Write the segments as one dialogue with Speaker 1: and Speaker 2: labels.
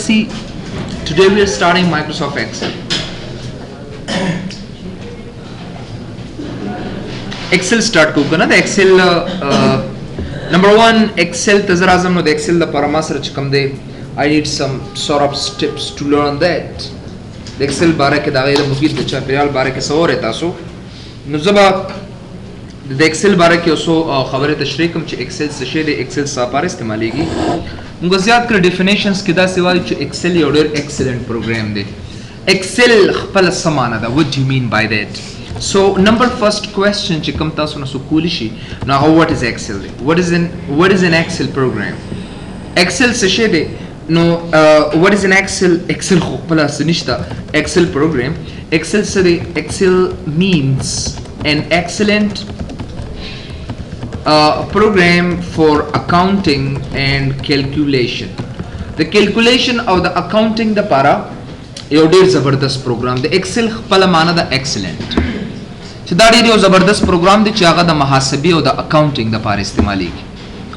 Speaker 1: see, today we are starting Microsoft Excel. Excel start ko na the Excel number one Excel tazarazam no the Excel the paramasar chikam de I need some sort of steps to learn that the Excel bare ke daga ida mufid de chapel bare ke sawar eta so nuzaba د ایکسل باره کې اوسو خبره تشریح کوم چې ایکسل څه شی دی ایکسل څه لپاره استعمالیږي موږ زیات کړ ډیفینیشنز کې دا سی وایي چې ایکسل یو ډېر ایکسلنٹ پروګرام دی ایکسل خپل سمانه ده what do you mean by that so number first question چې کوم تاسو نه سکول شي now what is excel what is an excel program excel څه شی دی نو what is an excel خو خپل څه نشته excel program excel څه دی excel means an excellent program for accounting and calculation the calculation of the accounting the para یو ډیر زبردست پروګرام دی ایکسل خپل معنا د ایکسلنٹ چې دا ډیر یو زبردست پروګرام دی چې هغه د محاسبې او د اکاونټینګ لپاره استعمالیږي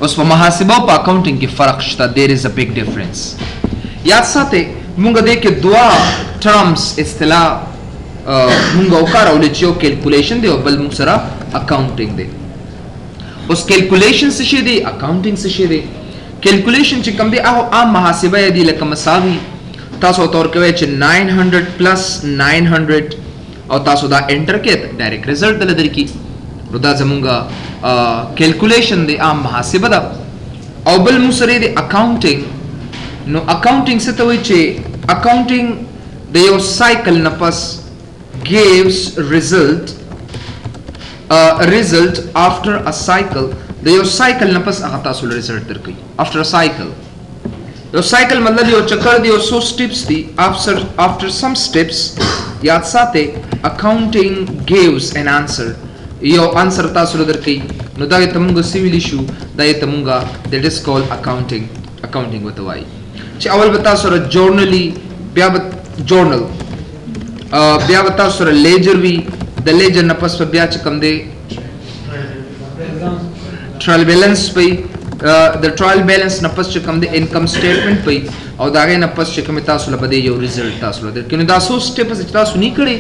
Speaker 1: اوس په محاسبه او په اکاونټینګ کې فرق شته there is a big difference یاد ساتئ موږ دې کې دوا ټرمز اصطلاح موږ وکړو چې یو کیلکولیشن دی او بل موږ سره اکاونټینګ دی اوس کیلکولیشن څه شي دی اکاونټینګ څه شي دی کیلکولیشن چې کوم دی هغه عام محاسبه دی لکه مساوي تاسو تور کوي چې 900 پلس 900 او تاسو دا انټر کړئ ډایرکټ ریزلټ دل درکې نو دا زمونږه کیلکولیشن دی عام محاسبه ده او بل موږ سره دی اکاونټینګ نو اکاونټینګ څه ته وایي چې اکاونټینګ د یو سایکل نه پس gives result after a cycle د یو سایکل نه پس هغه تاسو له ریزلټ درکې after a cycle یو سایکل مطلب یو چکر دی یو سو سټیپس دی after some steps یاد ساتئ accounting gives an answer یو انسر تاسو له درکې نو دا ته موږ سی ویلی شو دا ته موږ that is called accounting وته وایي چې اول به تاسو سره جورنلی بیا به جورنل بیا به تاسو سره لیجر وي د لیجر نه پس بیا چې کوم دی ټرایل بیلانس پي د ټرایل بیلانس نه پس چې کوم دی انکم سټیټمنټ پي او دا غي نه پس چې کوم تاسو له بده یو ریزلټ تاسو له درکې نو دا سو سټیپس چې تاسو نه کړی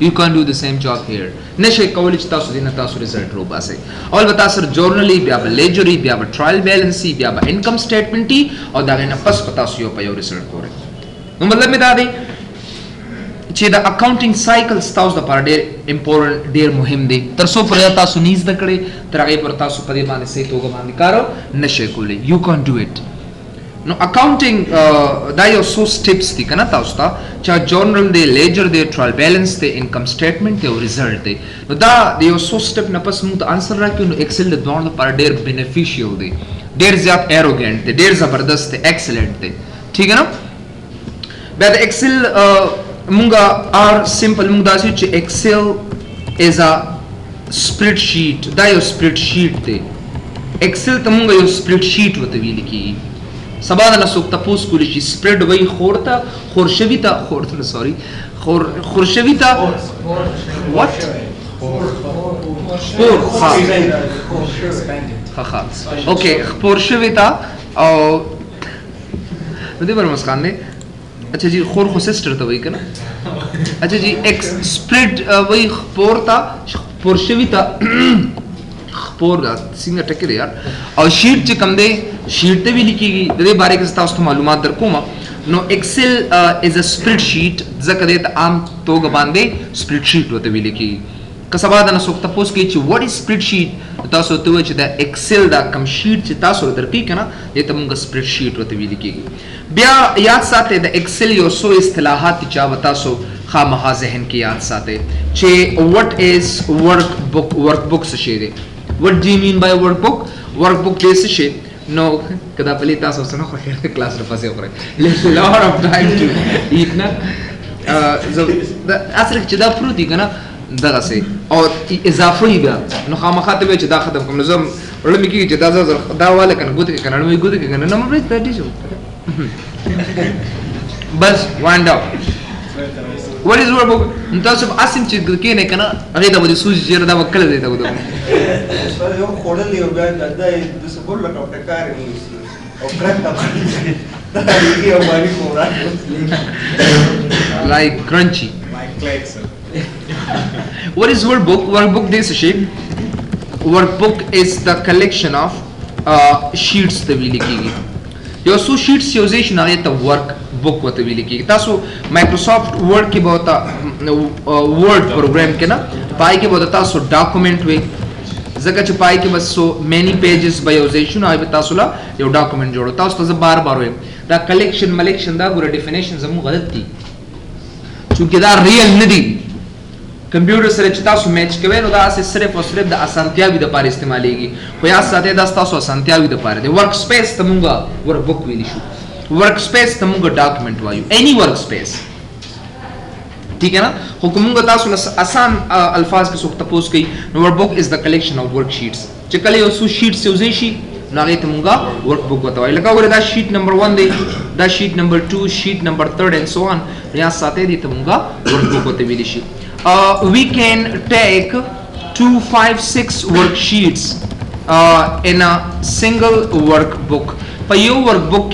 Speaker 1: you can do the same job here نشي کولای چې تاسو دینه تاسو ریزلټ رو باسي اول به تاسو جورنلی بیا به لیجری بیا به ټرایل بیلانس بیا به انکم سټیټمنټ او دا غي نه پس تاسو یو په یو ریزلټ ګورئ نو مطلب می دا دی چې د اکاونټینګ سایکلز تاسو د پر ډیر امپورټنت ډیر مهم دي تر څو پر تاسو نیز د کړي تر هغه پر تاسو په دې باندې صحیح توګه باندې کارو نشئ کولی یو کان ډو اټ نو اکاونټینګ دا یو سو سټیپس دي کنه تاسو ته چې جورنل دی لیجر دی ټرایل بیلانس دی انکم سټیټمنټ دی او ریزلټ دی نو دا یو سو سټیپ نه پس موږ انسر راکړو نو ایکسل د دوه لپاره ډیر بینیفیشیل دی ډیر زیات ایروګنٹ دی ډیر زبردست دی ایکسلنٹ دی ٹھیک ہے نا بیا د ایکسل مونږه ار سمپل مونږ دا چې ایکسل از ا سپریډ شیټ دا یو سپریډ شیټ دی ایکسل ته مونږ یو سپریډ شیټ وته ویل کی سبا د نسوک تاسو کولی شي سپریډ وای خورته خورشوي ته خورته سوري خورشوي ته وات خور ها اوکې خورشوي ته او دې پر مسکان نه اچھا جی خور خو سسٹر ته وای کنه اچھا جی ایکس سپریډ وای خورتا خورشوي ته خور څنګه ټکی دی یار او شیټ چې کم دی شیټ ته وی لیکيږي د دې باره کې تاسو ته معلومات درکوم نو ایکسل از ا سپریډ شیټ ځکه د عام توګه باندې سپریډ شیټ وته وی لیکيږي که سبا د نسوک تاسو کې چې وات از سپریډ شیټ تاسو ته وایي چې د ایکسل دا کم شیټ چې تاسو درکې کنه دې ته موږ سپریډ شیټ وته وی لیکيږي بیا یاد ساتئ د ایکسل یو سو اصطلاحات چې تاسو خامخا ذهن کې یاد ساتئ چې what is workbook څه شی دی what do you mean by workbook دې څه شی نو کدا په لیتا تاسو سره خو خیر کلاس را پاسه وکړئ let lot of time to eat نه اصل چې دا پروتي کنه دغه سي او اضافي بیا نو خامخا ته چې دا ختم کوم نظم ولې مې کې چې دا والا کنه ګوت کنه نو ګوت کنه نو مې ته دي شو بس wind up what is workbook تاسو اسیم چې کې نه کنه هغه د ودی سوج جره دا وکړه دی دا ودا
Speaker 2: یو خورل یو بیا د سپور لکه ټکار او کرکټ
Speaker 1: like crunchy.
Speaker 2: Like clicks, sir.
Speaker 1: What is workbook? Workbook this shape. Workbook is the collection of sheets the wili kigi. Yo so sheets usation are the workbook what the wili kigi. Taso Microsoft Word ki bahota Word program ke na pai ke bahota taso document way. Zaka च पाई के बस so many pages by usation आई बता सुला यो document जोड़ो तास तो बार बार हुए दा collection दा गुरे definition जमु गलत थी चूंकि दा real नहीं कंप्यूटर से रचता सो मैच के वे नो दा से सिर्फ और सिर्फ दा असंत्या भी दा पार इस्तेमाल लेगी कोई आज साथे दा स्ता सो असंत्या भी दा पार दे workspace तमुंगा workbook विली शू workspace तमुंगा document वायु any workspace ठीक है ना हुकुमुंगा तासु आसान अल्फाज के सुख तपोस की workbook is the collection of worksheets चकले उसु शीट से उजेशी नागे तमुंगा वर्कबुक बताओ लगा वो दा शीट नंबर 1 दे दा sheet number 2 sheet number 3 and so on यहां साथे दी तमुंगा वर्कबुक होते विलिशी we can take 2 5 6 worksheets in a single workbook payo workbook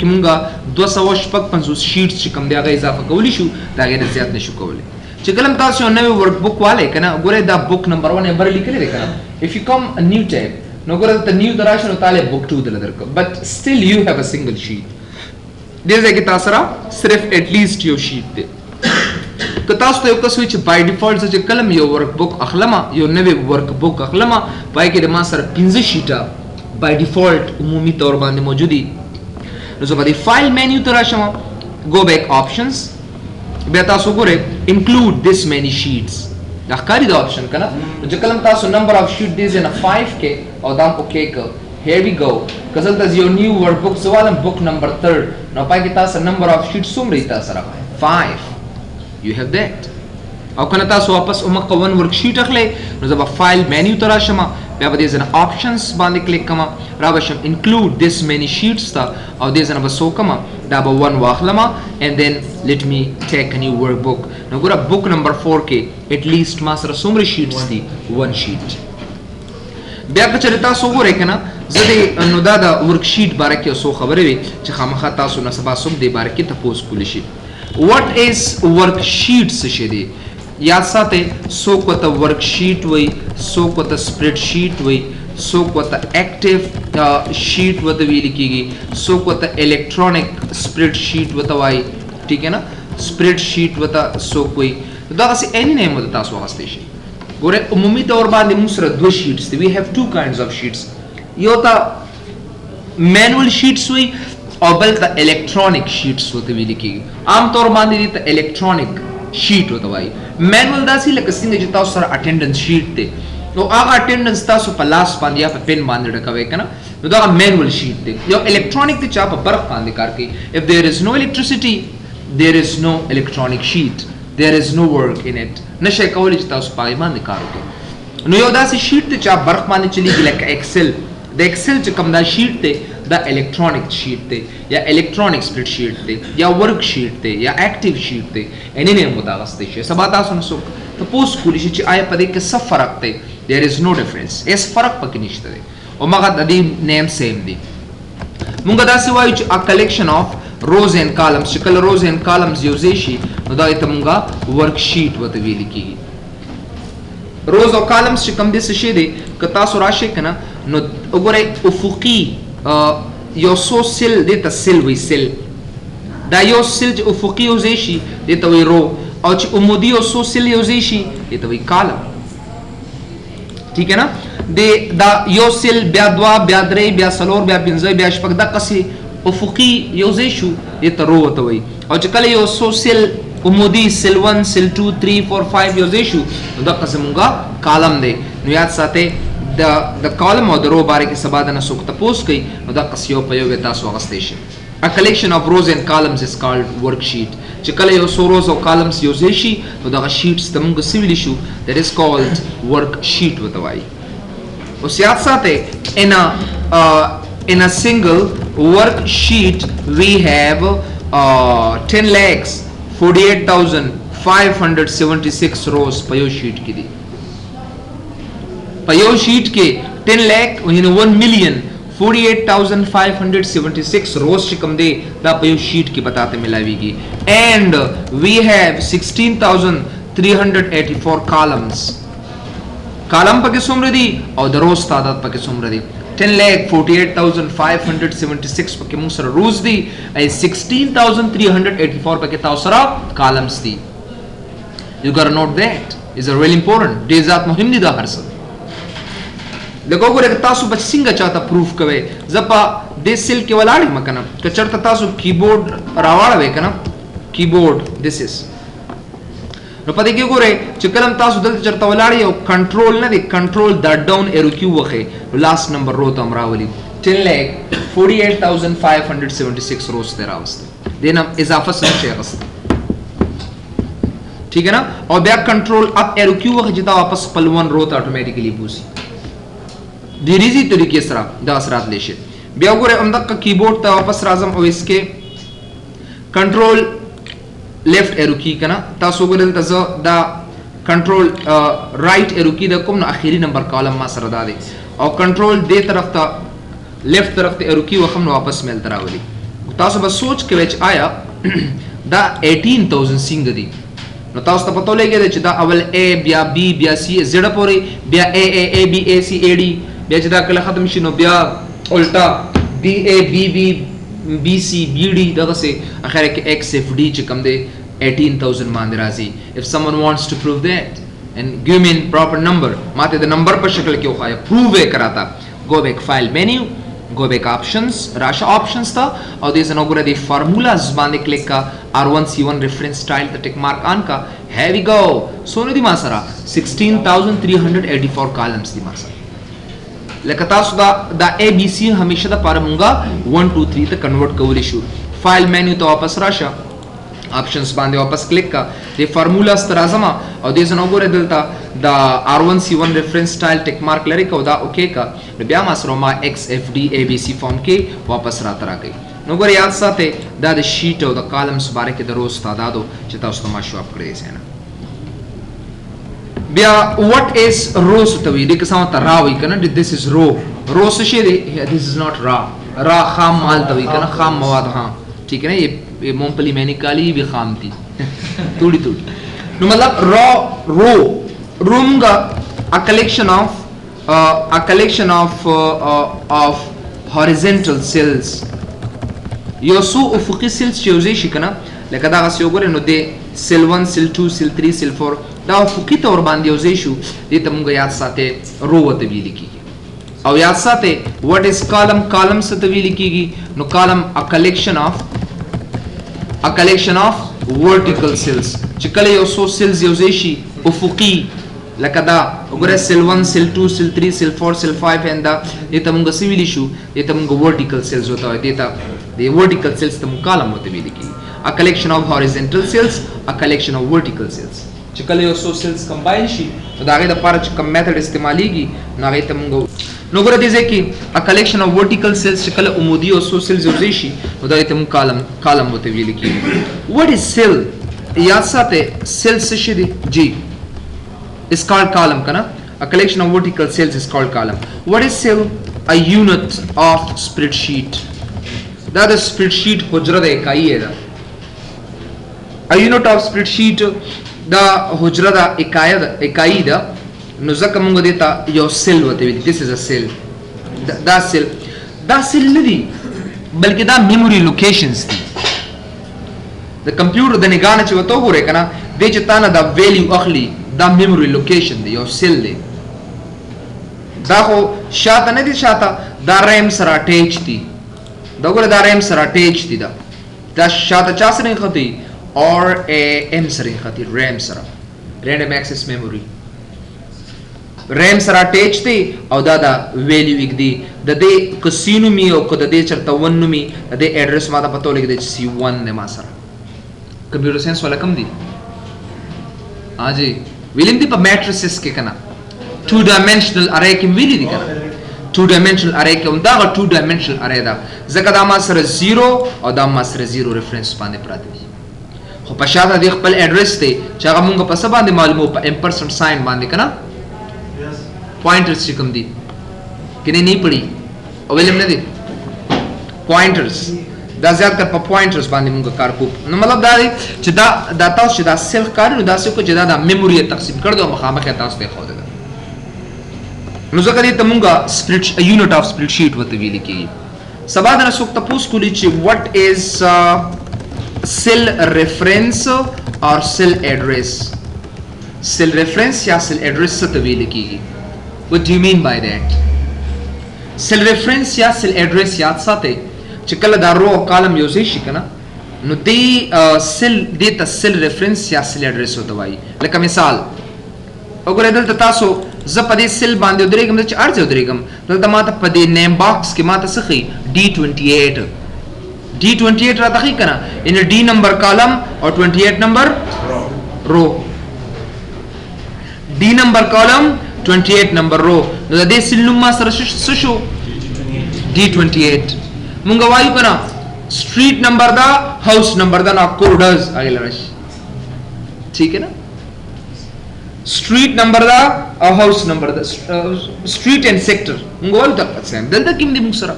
Speaker 1: की मुंगा 255 शीट्स च कम दिया इजाफा कोली शू दागे ने ज्यादा नशु कोले चकलम तासो नवे वर्कबुक वाले कना गोरे दा बुक नंबर 1 एबर लिखले रे कना if you come a new tab नो गोरे द न्यू दराशन ताले बुक 2 दल दरक but still you have a single sheet जैसे कि तासरा सिर्फ एटलीस्ट यो शीट दे कतास तो एक स्विच बाय डिफॉल्ट से कलम यो वर्कबुक अखलमा यो नवे वर्कबुक अखलमा पाए के मा सर 15 शीटा बाय डिफॉल्ट उमूमी तौर बांधे मौजूदी So by the file menu tarashama go back options beta so gore include this many sheets da kari the option kana jo kalam ta so number of sheet this in a 5k or dam okay ka here we go kasal tas your new workbook so walam book number 3rd now pa kita sa number of sheets sum rita sara 5 you have that aw kana ta so wapas umaka one worksheet akhle no jab file menu tarashama we have these options bande click kama rabasham include this many sheets ta or these an so kama daba one wakhlama and then let me take a new workbook now gora book number 4k at least master sumri sheets thi one sheet bya ka charita so gore kana zade no dada worksheet barake so khabare wi che khamkha ta so na saba sum de barake tapos kulishi what is worksheets shede याद साथे सो कोता वर्कशीट वही सो कोता स्प्रेडशीट वही सो कोता active sheet वत भी लिखीगी सो कोता इलेक्ट्रॉनिक स्प्रेडशीट वतवाई ठीक है ना स्प्रेडशीट वता सो कोई तो ऐसे एनी नेम वता सो हस्तेश गोरे उम्मी तौर बांधे मुसरा दो sheets we have two kinds of sheets योता मैनुअल शीट्स हुई और बल द इलेक्ट्रॉनिक शीट्स वत भी लिखीगी आम तौर बांधे दी त इलेक्ट्रॉनिक शीट होता भाई मैनुअल दासी लक सिंगे जिता सर अटेंडेंस शीट थे तो आगा अटेंडेंस तासो पलास पांदिया पे पेन बांध रखवे कना तो दा मैनुअल शीट थे यो इलेक्ट्रॉनिक ते चाप बर्फ पांदे करके if there is no electricity there is no electronic sheet there is no work in it नशे कवली जिता सो पाई बांध करोगे नो यो दासी शीट ते चाप बर्फ पांदे चली लाइक एक्सेल द एक्सेल च कम दा शीट थे द इलेक्ट्रॉनिक शीट थे या इलेक्ट्रॉनिक स्प्रेडशीट थे या वर्कशीट थे या एक्टिव शीट थे एनी नेम होता वास्ते शे सब आता सुन सो तो पोस्ट कुलिश च आय पदे के सब फर्क थे देयर इज नो डिफरेंस इस फर्क पक निश्ते थे ओ मगा ददी नेम सेम दी मुंगा दासी वायु च a collection of rose and columns कल रोज एंड कॉलम्स यूजेशी नो दा इत मुंगा वर्कशीट वत वी लिखी रोज और कॉलम्स च कम दिस शे दे कता सो राशे कना नो ओगरे उफुकी यो सो सिल देता सिल वी सिल दा यो सिल ज उफुकी उजेशी देता वी रो और च उमुदी यो सो सिल उजेशी देता वी कॉलम ठीक है ना दे दा यो सिल ब्या द्वा ब्या द्रे ब्या सलोर ब्या बिंजे ब्या शपक दा कसी उफुकी उजेशु देता रो होता वी और च कले यो सो सिल उमुदी सिल 1 सिल 2 3 4 5 उजेशु दा कसमुंगा कॉलम दे नु याद साथे the column or the row bare ke sabadana suk tapos kai da qasiyo payogeta so station a collection of rows and columns is called worksheet chikale yo so rows or columns useshi to da sheets tamung civil issue that is called worksheet watawai us yaad sathe in a single worksheet we have 10 lakhs 48,576 rows payo sheet ki di payo sheet के 10 लाख यानी 1,46,576 48,576 रोज چې کوم دی دا په یو شیټ کې پتاته ملاويږي and we have 16,384 columns کالم پکې څومره دي او د روز تعداد پکې څومره دي 10,48,576 پکې موږ سره روز دي او 16,384 پکې تاسو سره کالمز دي you got to note that is a really important ډیر ذات مهم دي دا هر څه لکه وګورئ تاسو به څنګه چاته پروف کوئ زپا د سیل کې ولاړې مکنه که چرته تاسو کیبورډ راوړوي کنه کیبورډ this is نو پدې کې ګورئ چې کلم تاسو دلته چرته ولاړې او کنټرول نه دی کنټرول دا ډاون ایرو کیو وخه لاست نمبر رو ته امراولي 10,48,576 روز ته راوسته دینه اضافه څه شي غوښته ٹھیک ہے نا اور بیا کنٹرول اپ ایرو کیو وخت جتا واپس خپل ون رو ته اتوماتیکلی بوزي د ریزي طریقې سره دا اثرات لشي بیا وګوره همدغه کیبورډ ته واپس راځم او اسکه کنټرول لیفٹ ایرو کی کنا تاسو وګورئ تاسو دا کنټرول رائٹ ایرو کی د کوم اخیری نمبر کالم ما سره دا دی او کنټرول دې طرف ته لیفٹ طرف ته ایرو کی وخم واپس مل تراولي تاسو به سوچ کوئ چې آیا دا 18,000 څنګه دی نو تاسو ته پته لګی چې دا اول A بیا B بیا C زړه پورې بیا A B A C A D بیا چې دا کله ختم شي نو بیا الټا B A B B B C B D دغه سه اخر کې X F D چې کوم دی 18,000 باندې راځي if someone wants to prove that and give me a proper number ماته د نمبر په شکل کې وخایا prove کراتا go back file menu go back options rasha options tha aur dese no gura the formulas bande click ka R1C1 reference style the tick mark on ka here we go so no di masara 16,384 columns di masara leka tasu da ABC hamesha da para munga 1 2 3 te convert kawli shu file menu to wapas rasha options bande wapas click ka the formulas tarazama aur dese no gura delta the R1C1 reference style tick mark لري کو دا اوکے کا بیا ما سره ما XFD ABC فارم کې واپس را ترا گئی نو ګور یاد ساته دا د شیټ او د کالمز باره کې د روز تعدادو چې تاسو ته ما شو اپ کړی سي نه بیا what is rows ته وی د کسان ته راوي کنه this is row rows شي this is not را خام مال ته وی کنه خام مواد ها ٹھیک ہے نا یہ مونگپلی میں نکالی بھی خام تھی توڑی توڑی نو مطلب رو Runga a collection of horizontal cells yo su ufuqi cells یوځای شي کنه لکه دا غس یو ګره نو د cell 1 cell 2 cell 3 cell 4 دا افقي تور باندې یوځای شو دې ته موږ یاد ساتي رو وته ویل کیږي او یاد ساتي what is column څه ته ویل کیږي نو column a collection of vertical cells چې کله یو سو cells یوځای شي افقي لکه دا وګوره cell 1 cell 2 cell 3 cell 4 cell 5 and دته موږ سویلی شو دته موږ vertical cells وته دته د vertical cells ته کالم وته ویل کی a collection of horizontal cells a collection of vertical cells چې کله یو سو cells combine شي نو دا غي د پاره چې کوم میثډ استعماليږي نو هغه ته موږ نو ګوره دې ځکه a collection of vertical cells چې کله عمودي او سو cells یوځای شي نو دا ته موږ کالم وته ویل کی what is cell یاد ساته cell څه شي دی جی is called column kana a collection of vertical cells is called column what is cell a unit of spreadsheet that is spreadsheet hujra da ekai hai a unit of spreadsheet da hujra da ekai da no zaka munga deta yo cell wate this is a cell da cell nadi balki da memory locations di the computer da nigana chi wato gore kana de chitana da value akhli دا memory location دی یو سیل دی دا خو شاته نه دی شاته دا ریم سره اٹیچ دی دا ګوره دا ریم سره اٹیچ دی دا شاته چا سره ختی RAM سره ختی ریم سره random access memory ریم سره اٹیچ دی او دا ویلیو یک دی د دې کسینو می او کو د دې چرته ونو می د دې ایڈریس ما ته پته لګی دی C1 نه ما سره کمپیوټر ساينس ولا کم دی اجي ویلم دی په میټریسز کې کنه 2 dimensional array کې ویلې دي کنه 2 dimensional array کې دا 2 dimensional array دا ځکه دا ما سره 0 او دا ما سره 0 ریفرنس باندې پراته دي خو په شاته د خپل ایڈریس ته چې هغه موږ په سبا باندې معلومو په امپرسنٹ ساين باندې کنه پوائنټرز چې کوم دي کنه نه پړي او علم نه دي پوینټرز دا زیات کار په پوینټرز باندې موږ کار کوو نو مطلب دا دی چې دا تاسو چې دا سیل کار نو دا څه کو چې دا د میموري تقسیم کړ دو مخامخ تاسو ته خو ده نو ځکه دې ته موږ سپلټ یونټ اف سپلټ شیټ وته ویل کیږي سبا د نسوک تاسو کولی چې what is cell reference or cell address cell reference یا cell address څه ته ویل کیږي what do you mean by that cell reference یا cell address یاد ساتئ چې کله دا رو او کالم یو ځای شي کنه نو دې سیل دې ته سیل ریفرنس یا سیل ایډریس وته وایي لکه مثال وګورئ دلته تاسو زه په دې سیل باندې ودرېږم چې ارځه ودرېږم دلته ماته په دې نیم باکس کې ماته څه ښیي D28 راته ښیي کنه ان D نمبر کالم او 28 نمبر رو D نمبر کالم 28 نمبر رو نو د دې سیل نوم ما سره څه شو D28 مونږ وایو کنه street number दा house number दा ना कोडर्स आगे लड़श ठीक है ना street number दा और हाउस नंबर दा स्ट्रीट एंड सेक्टर मुंगोल तक सेम दल तक किम दी मुसरा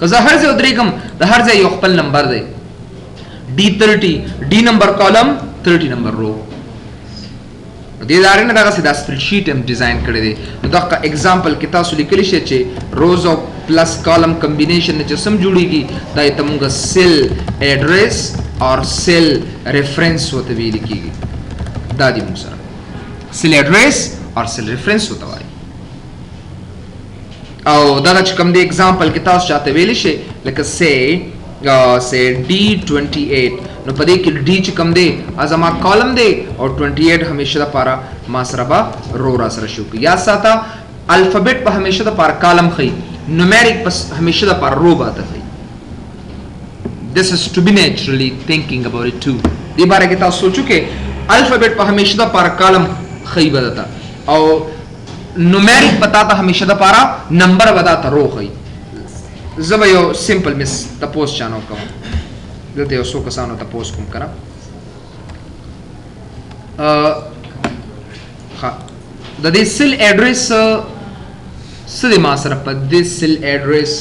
Speaker 1: कजा हर से उदरेकम द हर से योखपल नंबर दे D30 D नंबर कॉलम 30 नंबर रो دې داري نه دا سیدا سپریډ شیټ هم ډیزاین کړی دی نو دا एग्जांपल کې تاسو لیکلی شئ چې روز او پلس کالم کمبینیشن چې سم جوړیږي دا ته موږ سیل ایڈریس اور سیل ریفرنس وته ویل کیږي دا دی موږ سره سیل ایڈریس اور سیل ریفرنس وته وایي او دا چې کوم دی एग्जांपल کې تاسو چاته ویل شئ لکه say D28 نو پدې کې D چې کم دی ازما کالم دی او 28 همیشه د پارا ما سره با رو را سره شو یا ساته الفابet په همیشه د پارا کالم خي نومeric پس همیشه د پارا رو باته خي this is to be naturally thinking about it too دې باره کې تاسو سوچو کې الفابet په همیشه د پارا کالم خي بدتا او نومeric پتا ته همیشه د پارا نمبر بدتا رو خي زبا یو سمپل مس تپوس چانو کوم دلته یو څو کسانو تپوس کوم کنه ها د دې سیل ایڈریس سره ما سره په دې سیل ایڈریس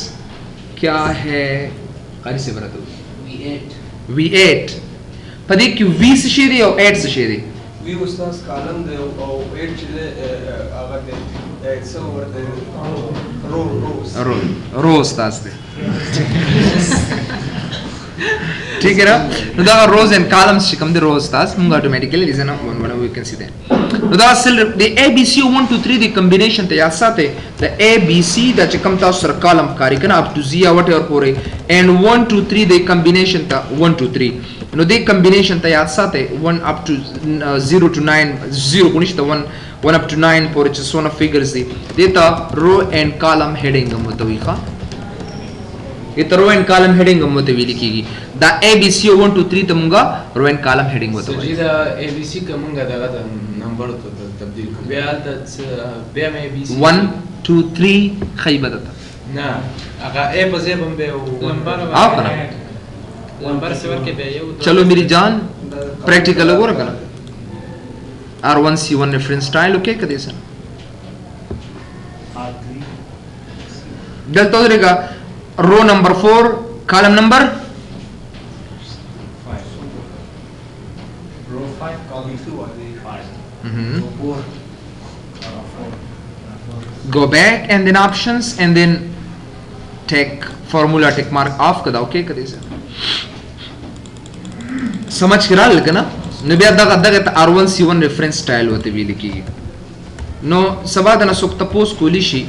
Speaker 1: کیا ہے قاری سے براتو V8 په دې کې V څه شی دی او 8 څه شی دی
Speaker 2: V استاد کالم دی او 8 چې هغه دی څو ورته
Speaker 1: رو استاد دی ठीक है ना no da rows and columns چې کوم دی rows تاسو موږ automatically reason one we can see that no da cell the abc 1 2 3 the combination ته یاد ساتئ the abc دا چې کوم تاسو سره column کاری کنه up to z or whatever پورې and 1 2 3 the combination ته 1 2 3 نو the combination ته یاد ساتئ 1 up to 0 to 9 0 کو نشته 1 up to 9 پورې چې څونه figures دي دیتا row and column heading متوي ښه ये row and column heading हम होते विली की the ABC 1 2 3 तमंगा row and column heading होते
Speaker 3: जी the ABC कमंगा दा नंबर तो तब्दील बया द बया में एबीसी
Speaker 1: 1 2 3 खैबत
Speaker 3: ना अगा ए बजे बम बे नंबर
Speaker 1: आप ना
Speaker 3: नंबर से वर के बे ये
Speaker 1: चलो मेरी जान प्रैक्टिकल हो रहा R1C1 रेफरेंस स्टाइल ओके कदे सन डल तो रहेगा रो नंबर 4 कॉलम नंबर
Speaker 2: 5 रो 5 कॉलम 2 or 5 4
Speaker 1: go back and then options and then take formula tick mark off kada okay kade se समझ करा लेकिन न बे दगा R1C1 रेफरेंस स्टाइल होते भी लिखी नो सवाद न सुक तपोस कोलिशी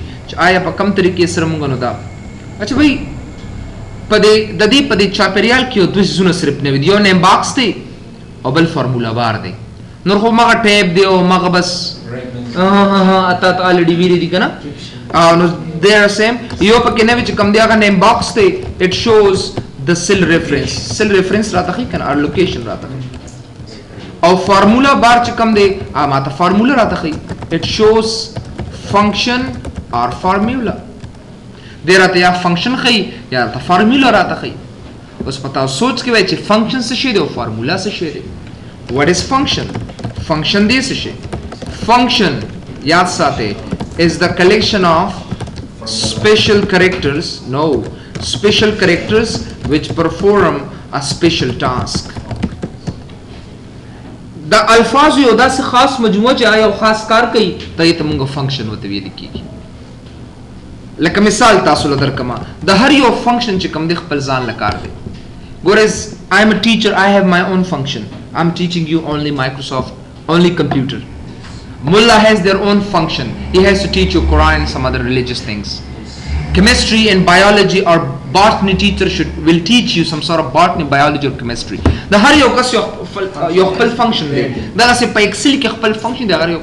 Speaker 1: आया प कम तरीके सर मुंगनो दा अच्छा भाई पदे ददी पदे चापेरियल की दुई सुनो सिर्फ ने वीडियो नेम बॉक्स थे और बल फार्मूला बार दे नर हो मगा टैब दे ओ मगा बस हां आता तो ऑलरेडी वीडियो दी कना नो दे आर सेम यो पके ने विच कम दिया का नेम बॉक्स थे it shows the cell reference रहता है कना और लोकेशन रहता है और फार्मूला बार च कम दे आ माता फार्मूला रहता है इट शोज फंक्शन और फार्मूला दे रहा था या फंक्शन खई या था फार्मूला रहा था खई उस पता सोच के वैसे फंक्शन से शेदे और फार्मूला से शेदे व्हाट इज फंक्शन दे से शे फंक्शन याद साथे is the collection of special characters, no, special characters which perform a special task. دا الفاظ یو داسې خاص مجموعه چې یو خاص کار کوي ته یې ته موږ فنکشن ورته ویل کېږي. لکه مثال تاسو له درکمه د هر یو فنکشن چې کوم دی خپل ځان له کار دی. ګورئ I am a teacher, I have my own function. I'm teaching you only Microsoft, only computer. Mullah has their own function. He has to teach you Quran and some other religious things. Chemistry and biology or botany teacher will teach you some sort of botany, biology or chemistry. The har yo kas yo khpal function de da se pa excel ke khpal function de har yo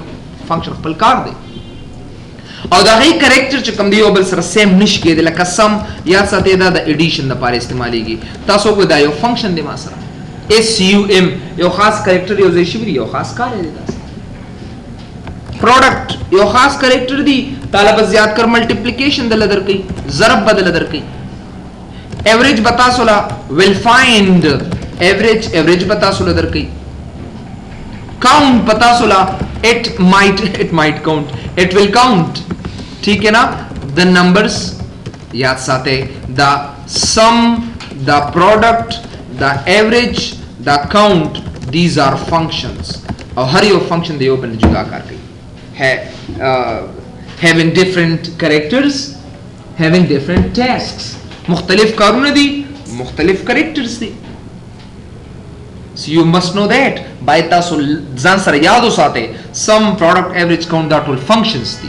Speaker 1: function khpal kar de او دا غي کریکټر چې کوم دی یو بل سره سیم نش کېد لکه سم یا ساته دا د ایډیشن لپاره استعمالېږي. تاسو کو دا یو فنکشن دی ما سره SUM یو خاص کریکټر یو ځای شوی یو خاص کار دی. تاسو پروډکټ یو خاص کریکټر دی طالب زیات کر ملټیپلیکیشن دل در کوي ضرب بدل در کوي. ایوریج بتا سولا ویل فایند ایوریج بتا سولا در کوي. काउंट पता सोला it might count, it will count. ठीक है ना. the numbers याद साथे the sum, the product, the average, the count, these are functions. और हर यो function दे ओपन जुदा कर गई है having different characters, having different tasks. मुख्तलिफ कारून दी मुख्तलिफ characters दी. So you must know that by tasu zan sara yaad usate sum, product, average, count, that all functions thi.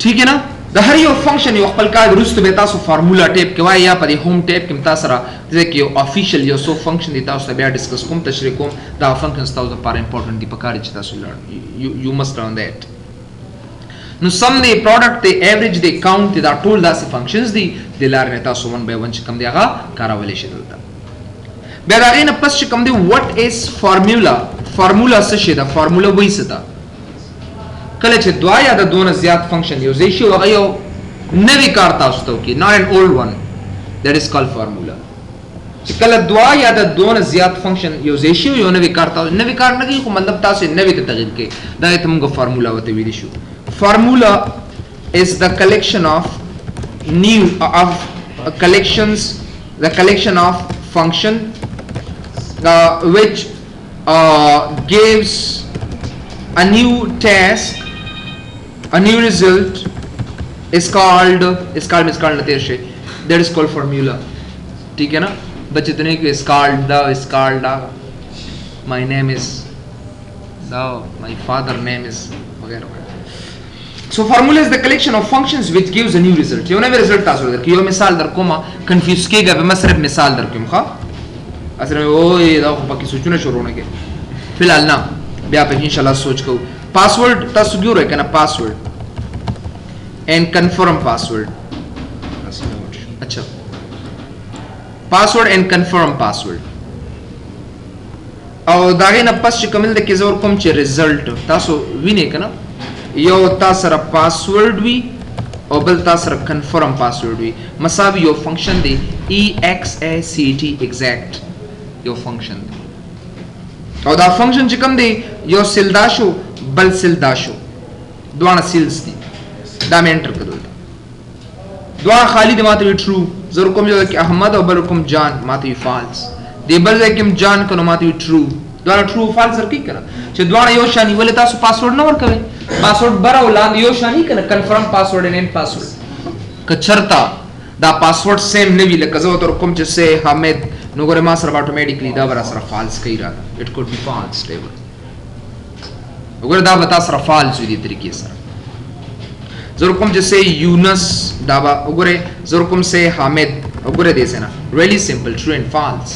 Speaker 1: ठीक है ना. the har yo function yo khpal ka rustu be tasu formula type ke wa ya pari home type kim tasara jise yo official yo so function di tasu be discuss kum tashri kum da functions tasu par important di pakari chi tasu learn. You must learn that. No sum the product the average the count the tool da se functions di dilar ne tasu one by one چې کوم دی هغه کارولی شي دلته. بیا دا غینه پس چې کوم دی what is formula. formula څه شي دا formula وایي څه دا کله چې دوا یا د دونه زیات فنکشن یو ځای شي هغه یو نوی کار تاسو ته کوي not an old one, that is called formula. چې کله دوا یا د دونه زیات فنکشن یو ځای شي یو نوی کار تاسو نوی کار نه کوي خو مطلب تاسو نوی ته تغیر کوي دا ته موږ formula وته ویل شو. formula is the collection of the collection of function which gives a new task, a new result is called that is called formula. ठीक है ना. बच्चे तो नहीं is called my name is my father name is वगैरह. So formula is the collection of functions which gives a new result. यो नवे result तासो दर कि यो मिसाल दर कोमा confuse केगा बे मैं सिर्फ मिसाल दर क्यों खा असर में ओ ये दा को बाकी सोचने शुरू होने के फिलहाल ना बे आप इंशाल्लाह सोच को पासवर्ड तासो क्यों रहे ना पासवर्ड and confirm password. अच्छा password and confirm password. और दागे ना पास चिकमिल दे किज़ोर कम चे result तासो विने का ना यो तासरा पासवर्ड भी और बल तासरा confirm पासवर्ड भी मसावी यो फंक्शन दे EXACT exact यो फंक्शन दे और दा फंक्शन चिकम दे यो सिलदाशो बल सिलदाशो द्वाना सिल्स दी दा में एंटर कर दो द्वाना खाली दे माते भी ट्रू जरूर कम जो कि अहमद और बल कम जान माते भी false दे बल जे कि जान कनो माते भी ट्रू द्वारा ट्रू false रखी करा चे द्वाना यो शानी वाले तासो पासवर्ड ना वर करे पासवर्ड बरा उलाद यो शानी कना confirm password and end password कचरता दा पासवर्ड सेम नेवी ले कजो तो रकम जैसे हामिद नोगरे मासर ऑटोमेटिकली दा बरा सरा false कही रहा it could be false stable अगर दा बता सरा false विधि तरीके से जरूरकम जैसे यूनस दाबा अगरे जरूरकम से हामिद अगरे देसे ना really simple true and false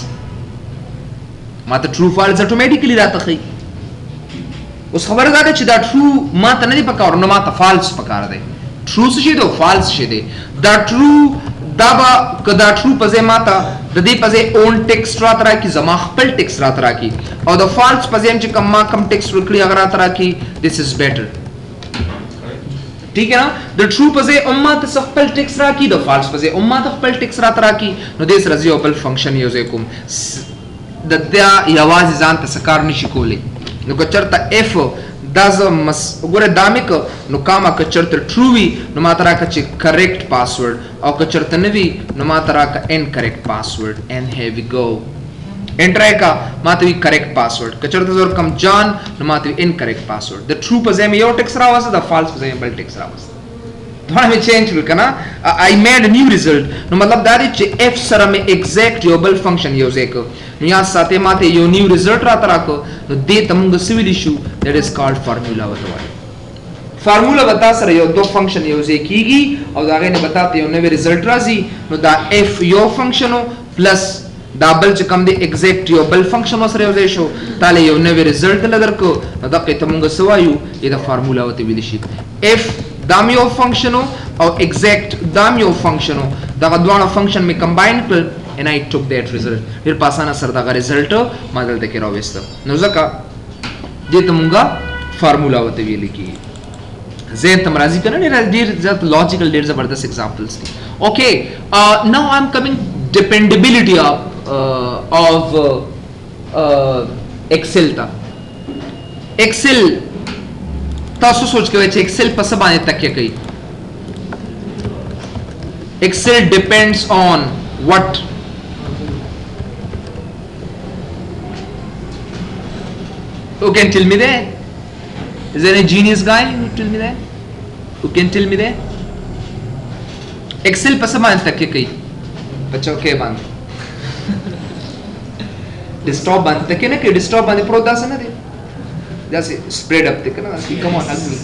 Speaker 1: माता true false ऑटोमेटिकली रहता खई उस खबर दा कि दा ट्रू माता नहीं पका और न माता false पका दे ट्रू से दो false से दे दा ट्रू दाबा कदा ट्रू पजे माता ददे पजे ओन टेक्स्ट रा तरह की जमा खपल टेक्स्ट रा तरह की और द false पजे हम कम मा कम टेक्स्ट रखली अगर तरह की दिस इज बेटर. ठीक है ना. द ट्रू पजे उम्मा त खपल टेक्स्ट रा की द false पजे उम्मा त खपल टेक्स्ट रा तरह की नो देस रजी ओपल फंक्शन यूज कोम द दा यवाज जान त सकार निशी कोले नो कचरता एफ دا ز وګوره دامک نو کاما که چرته ټرو وي نو ما ترا که چې کریکټ پاسورډ او که چرته نه وي نو ما ترا که انکریکټ پاسورډ and here we go انټر کا ماته وی کریکټ پاسورډ کچرته زور کم جان نو ماته وی انکریکټ پاسورډ د ټرو په ځای مې یو ټیکس راوځه د فالس په ځای مې بل ټیکس راوځه دا مې چینج وکړه I made a new result نو مطلب دا دی چې f سره مې ایگزیکټ یو بل فنکشن یوز وکړ نو یا ساته ماته یو نیو ریزلټ راته نو دې ته موږ سوي شو that is called formula وته وایي فارمولا بتا سره یو دو فنکشن یوز کیږي او دا غي نه بتا ته یو نوې ریزلټ راځي نو دا f یو فنکشن پلس دا بل چې کوم دی ایگزیکټ یو بل فنکشن سره یو ځای شو تاله یو نوې ریزلټ لدرکو نو دا ته موږ سوایو دا فارمولا وته ویل شي f دام یو فنکشن او ایگزیکټ دام یو فنکشن دا دوه فنکشن می کمباین کړ and I took that result ډیر په اسانه سره دا ریزلټ ما دلته کې راوېست نو ځکه دې ته موږ فارمولا وته ویل کی زين تم راضی کنه ډیر ځات لوجیکل ډیر زبردست एग्जांपल्स دي okay now I'm coming dependability of Excel تا Excel تاسو سوچ کوئ چې Excel په څه باندې تکیه کوي Excel depends on what who can tell me that is there a genius guy who tell me that who can tell me that Excel په څه باندې تکیه کوي بچو کې باندې desktop باندې تکه نه کې desktop باندې پروت داسې نه دی داسې spread up تکه نه داسې come on help me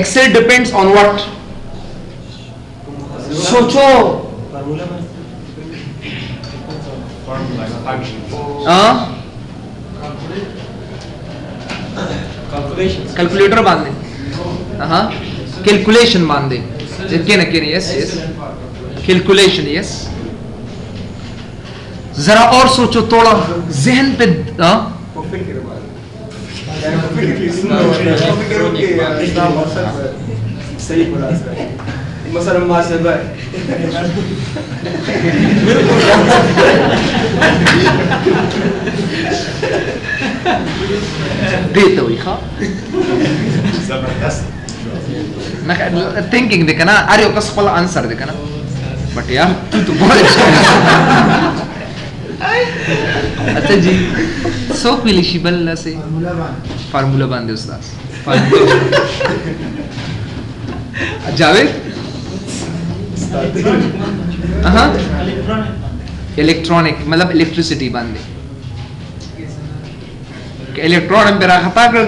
Speaker 1: Excel depends on what सोचो
Speaker 2: Formula function.
Speaker 1: Calculator बांध दे हाँ कैलकुलेशन बांध दे के ना के yes yes calculation yes जरा और सोचो थोड़ा जहन पे हाँ
Speaker 4: सही बोला मसलन मासे भाई
Speaker 1: देता हुई हाँ ना थिंकिंग देखा ना अरे उसका वाला आंसर देखा ना बट यार तू तो बहुत अच्छा जी सो फिलिशिबल से फार्मूला बांधे उस्ताद जावेद हाँ इलेक्ट्रॉनिक मतलब इलेक्ट्रिसिटी बांधे इलेक्ट्रॉन पे रखता कर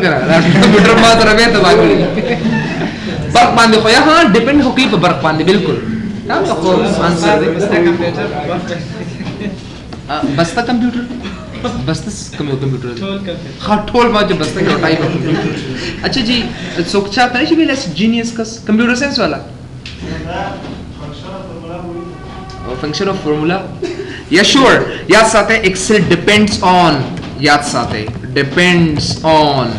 Speaker 1: कंप्यूटर बात रहे तो बागड़ी बर्क बांधे खोया हाँ डिपेंड हो की पे बर्क बांधे बिल्कुल ना तो आंसर दे बस्ता कंप्यूटर बस्ता कंप्यूटर हाँ ठोल बात जो बस्ता के टाइप है अच्छा जी सोचा था नहीं कि जीनियस का कंप्यूटर साइंस वाला फंक्शन ऑफ फार्मूला या श्योर याद साथ है एक्सेल डिपेंड्स ऑन याद साथ है डिपेंड्स ऑन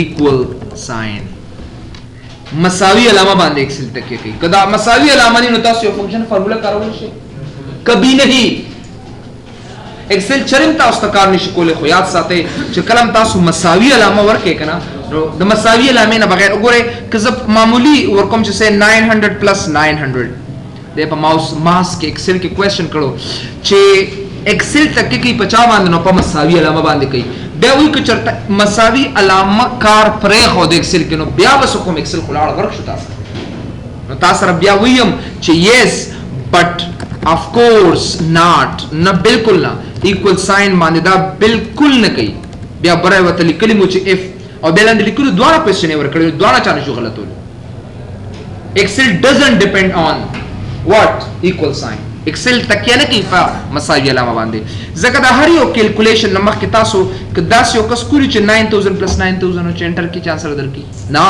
Speaker 1: इक्वल साइन मसावी अलामा बांधे एक्सेल तक के कहीं कदा मसावी अलामा नहीं होता सो फंक्शन फार्मूला करो शे कभी नहीं एक्सेल चरिमता उस्तकार निशकोले खो याद साथ है जो कलम तासु मसावी अलामा वर्क है कना द मसावी अलामे ना बगैर उगोरे कजब मामूली वर्कम जैसे 900 प्लस 900 दे पर मास के एक्सेल के क्वेश्चन करो चे एक्सेल तक की 50 बांधनो पर मसावी अलामा बांधे कई बे वही के चरता मसावी अलामा कार परे हो दे एक्सेल के नो ब्या बस को एक्सेल खुलाड़ वर्क शुता नो तासर ब्या वहीम चे yes but of course not न बिल्कुल ना इक्वल साइन बांधे दा बिल्कुल न कई ब्या बरे वत लिखली मुझे एफ और बेलन लिखलु द्वारा क्वेश्चन है वर्क द्वारा चाने जो गलत हो excel doesn't depend on what equal sign excel तकिया ने की फा मसावी अलामा बांधे जगदा हर यो कैलकुलेशन नमक के तासो कदास यो कसकुरी च 9000 plus 9000 च एंटर की चांस दर की ना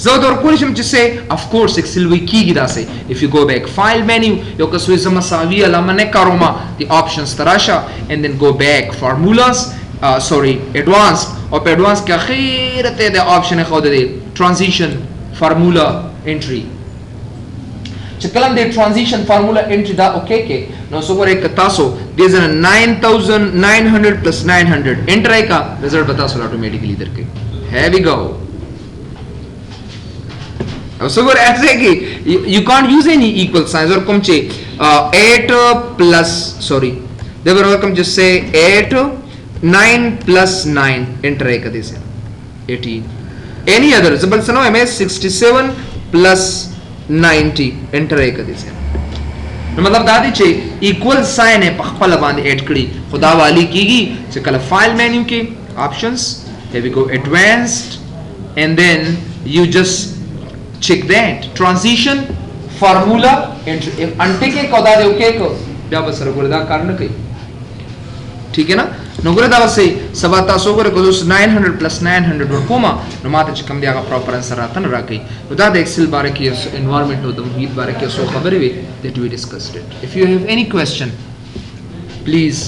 Speaker 1: ज़रूर कोई शम जिससे of course excel वी की गिरा से if you go back file menu यो कसुई ज मसावी अलामा ने कारोमा the options तराशा and then go back formulas advanced और advanced के आखिर ते the option है खाओ दे transition formula entry चकलम दे ट्रांजिशन फार्मूला एंट्री दा ओके के नो सो वर एक तासो दिस इज 9900 प्लस 900 एंटर है का रिजल्ट बता सोला ऑटोमेटिकली इधर के है वी गो अब सगोर ऐसे कि you can't use any equal science और कम चे 8 प्लस सॉरी देवर और कम जस्ट से 8 9 प्लस 9 एंटर है का दिस 18 एनी अदर जबल सनो एमए 67 प्लस 90 एंटर है का दिस मतलब दादी चे इक्वल साइन है पखपल बांध ऐड करी खुदा वाली कीगी से कल फाइल मेन्यू के options here we go advanced and then you just check that transition formula ante के कोदा दे ओके को क्या बसर गुरदा कारण कई ठीक है ना नगुरदा वसे सबाता सोगर को 900 प्लस 900 और कोमा no माते चकम दिया का प्रॉपर आंसर आता न राखई उदा दे एक्सेल बारे की एनवायरनमेंट नो दम हीट बारे के सो खबर वे that we discussed it if you have any question please